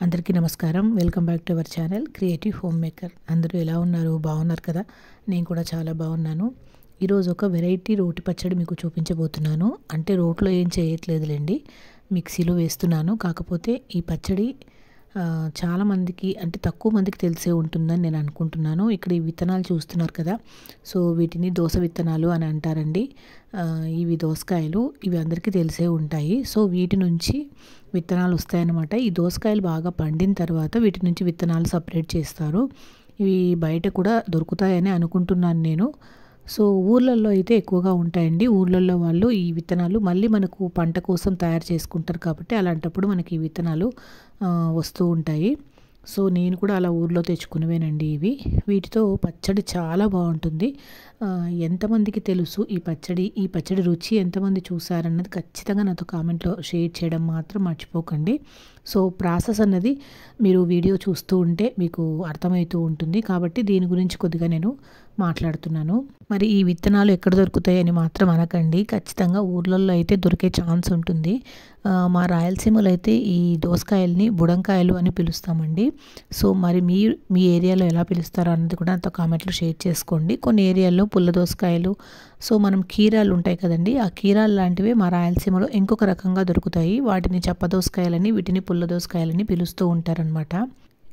అందరికీ నమస్కారం. Welcome back to our channel creative home maker. అందరూ ఎలా ఉన్నారు? బాగున్నారు కదా? నేను కూడా చాలా బాగున్నాను. ఈరోజు ఒక వెరైటీ రోటి పచ్చడి మీకు చూపించబోతున్నాను. అంటే రోట్లో ఏం చేయట్లేదులేండి, మిక్సీలో వేస్తున్నాను. కాకపోతే ఈ పచ్చడి చాలామందికి అంటే తక్కువ మందికి తెలిసే ఉంటుందని నేను అనుకుంటున్నాను. ఇక్కడ ఈ విత్తనాలు చూస్తున్నారు కదా, సో వీటిని దోస విత్తనాలు అని అంటారండి. ఇవి దోసకాయలు, ఇవి అందరికీ తెలిసే ఉంటాయి. సో వీటి నుంచి విత్తనాలు వస్తాయన్నమాట. ఈ దోసకాయలు బాగా పండిన తర్వాత వీటి నుంచి విత్తనాలు సపరేట్ చేస్తారు. ఇవి బయట కూడా దొరుకుతాయని అనుకుంటున్నాను నేను. సో ఊర్లలో అయితే ఎక్కువగా ఉంటాయండి. ఊర్లలో వాళ్ళు ఈ విత్తనాలు మళ్ళీ మనకు పంట కోసం తయారు చేసుకుంటారు కాబట్టి అలాంటప్పుడు మనకి ఈ విత్తనాలు వస్తూ ఉంటాయి. సో నేను కూడా అలా ఊర్లో తెచ్చుకునేవేనండి ఇవి. వీటితో పచ్చడి చాలా బాగుంటుంది. ఎంతమందికి తెలుసు ఈ పచ్చడి రుచి ఎంతమంది చూసారన్నది ఖచ్చితంగా నాతో కామెంట్లో షేర్ చేయడం మాత్రం మర్చిపోకండి. సో ప్రాసెస్ అన్నది మీరు వీడియో చూస్తూ ఉంటే మీకు అర్థమవుతూ ఉంటుంది కాబట్టి దీని గురించి కొద్దిగా నేను మాట్లాడుతున్నాను. మరి ఈ విత్తనాలు ఎక్కడ దొరుకుతాయని మాత్రం అనకండి, ఖచ్చితంగా ఊర్లలో అయితే దొరికే ఛాన్స్ ఉంటుంది. మా రాయలసీమలో అయితే ఈ దోసకాయల్ని బుడంకాయలు అని పిలుస్తామండి. సో మరి మీ ఏరియాలో ఎలా పిలుస్తారో అన్నది కూడా నాతో కామెంట్లో షేర్ చేసుకోండి. కొన్ని ఏరియాల్లో పుల్ల దోసకాయలు, సో మనం కీరాలు ఉంటాయి కదండి, ఆ కీరాలు లాంటివి మా రాయలసీమలో ఇంకొక రకంగా దొరుకుతాయి. వాటిని చప్ప దోసకాయలని, వీటిని పుల్ల దోసకాయలని పిలుస్తూ ఉంటారనమాట.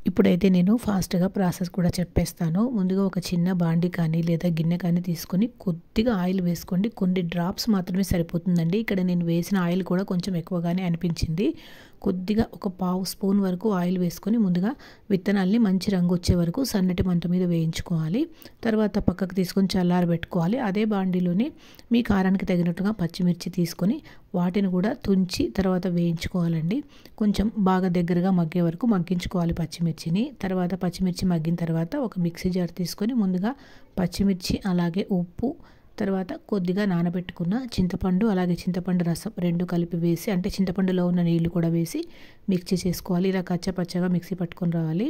ఇప్పుడైతే నేను ఫాస్ట్గా ప్రాసెస్ కూడా చెప్పేస్తాను. ముందుగా ఒక చిన్న బాండి కానీ లేదా గిన్నె కానీ తీసుకొని కొద్దిగా ఆయిల్ వేసుకోండి. కొన్ని డ్రాప్స్ మాత్రమే సరిపోతుందండి. ఇక్కడ నేను వేసిన ఆయిల్ కూడా కొంచెం ఎక్కువగానే అనిపించింది. కొద్దిగా ఒక పావు స్పూన్ వరకు ఆయిల్ వేసుకొని ముందుగా విత్తనాల్ని మంచి రంగు వచ్చే వరకు సన్నటి మంట మీద వేయించుకోవాలి. తర్వాత పక్కకు తీసుకొని చల్లారబెట్టుకోవాలి. అదే బాండీలోనే మీ కారానికి తగినట్టుగా పచ్చిమిర్చి తీసుకొని వాటిని కూడా తుంచి తర్వాత వేయించుకోవాలండి. కొంచెం బాగా దగ్గరగా మగ్గే వరకు మగ్గించుకోవాలి పచ్చిమిర్చిని. తర్వాత పచ్చిమిర్చి మగ్గిన తర్వాత ఒక మిక్సీ జార్ తీసుకొని ముందుగా పచ్చిమిర్చి అలాగే ఉప్పు, తర్వాత కొద్దిగా నానబెట్టుకున్న చింతపండు అలాగే చింతపండు రసం రెండు కలిపి వేసి, అంటే చింతపండులో ఉన్న నీళ్లు కూడా వేసి మిక్సీ చేసుకోవాలి. ఇలా కచ్చపచ్చగా మిక్సీ పట్టుకొని రావాలి.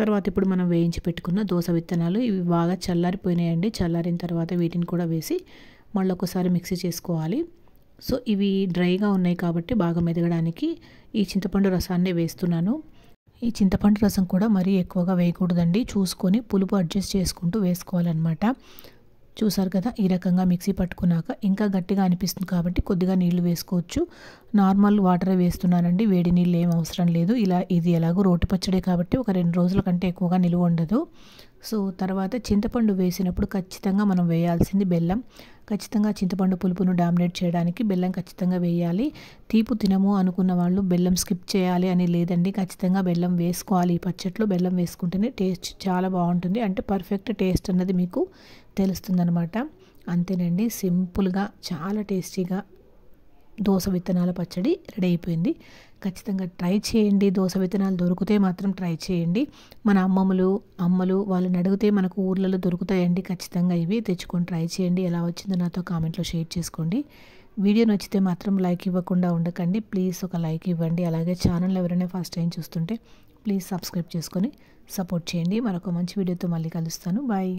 తర్వాత ఇప్పుడు మనం వేయించి పెట్టుకున్న దోస విత్తనాలు ఇవి బాగా చల్లారిపోయినాయండి. చల్లారిన తర్వాత వీటిని కూడా వేసి మళ్ళీ ఒకసారి మిక్సీ చేసుకోవాలి. సో ఇవి డ్రైగా ఉన్నాయి కాబట్టి బాగా మెదగడానికి ఈ చింతపండు రసాన్ని వేస్తున్నాను. ఈ చింతపండు రసం కూడా మరీ ఎక్కువగా వేయకూడదండి, చూసుకొని పులుపు అడ్జస్ట్ చేసుకుంటూ వేసుకోవాలన్నమాట. చూసారు కదా, ఈ రకంగా మిక్సీ పట్టుకున్నాక ఇంకా గట్టిగా అనిపిస్తుంది కాబట్టి కొద్దిగా నీళ్లు వేసుకోవచ్చు. నార్మల్ వాటరే వేస్తున్నానండి, వేడి నీళ్ళు ఏం అవసరం లేదు. ఇది ఎలాగో రోటి పచ్చడే కాబట్టి ఒక 2 రోజుల కంటే ఎక్కువగా నిలువ ఉండదు. సో తర్వాత చింతపండు వేసినప్పుడు ఖచ్చితంగా మనం వేయాల్సింది బెల్లం. ఖచ్చితంగా చింతపండు పులుపును డామినేట్ చేయడానికి బెల్లం ఖచ్చితంగా వేయాలి. తీపి తినము అనుకున్న వాళ్ళు బెల్లం స్కిప్ చేయాలి అని లేదండి, ఖచ్చితంగా బెల్లం వేసుకోవాలి. ఈ పచ్చట్లో బెల్లం వేసుకుంటేనే టేస్ట్ చాలా బాగుంటుంది, అంటే పర్ఫెక్ట్ టేస్ట్ అన్నది మీకు తెలుస్తుందనమాట. అంతేనండి, సింపుల్గా చాలా టేస్టీగా దోస విత్తనాల పచ్చడి రెడీ అయిపోయింది. ఖచ్చితంగా ట్రై చేయండి. దోస విత్తనాలు దొరికితే మాత్రం ట్రై చేయండి. మన అమ్మలు వాళ్ళని అడిగితే మనకు ఊర్లలో దొరుకుతాయండి. ఖచ్చితంగా ఇవి తెచ్చుకొని ట్రై చేయండి. ఎలా వచ్చిందో నాతో కామెంట్లో షేర్ చేసుకోండి. వీడియో నచ్చితే మాత్రం లైక్ ఇవ్వకుండా ఉండకండి. ప్లీజ్ ఒక లైక్ ఇవ్వండి. అలాగే ఛానల్ ఎవరైనా ఫస్ట్ టైం చూస్తుంటే ప్లీజ్ సబ్స్క్రైబ్ చేసుకొని సపోర్ట్ చేయండి. మరొక మంచి వీడియోతో మళ్ళీ కలుస్తాను. బాయ్.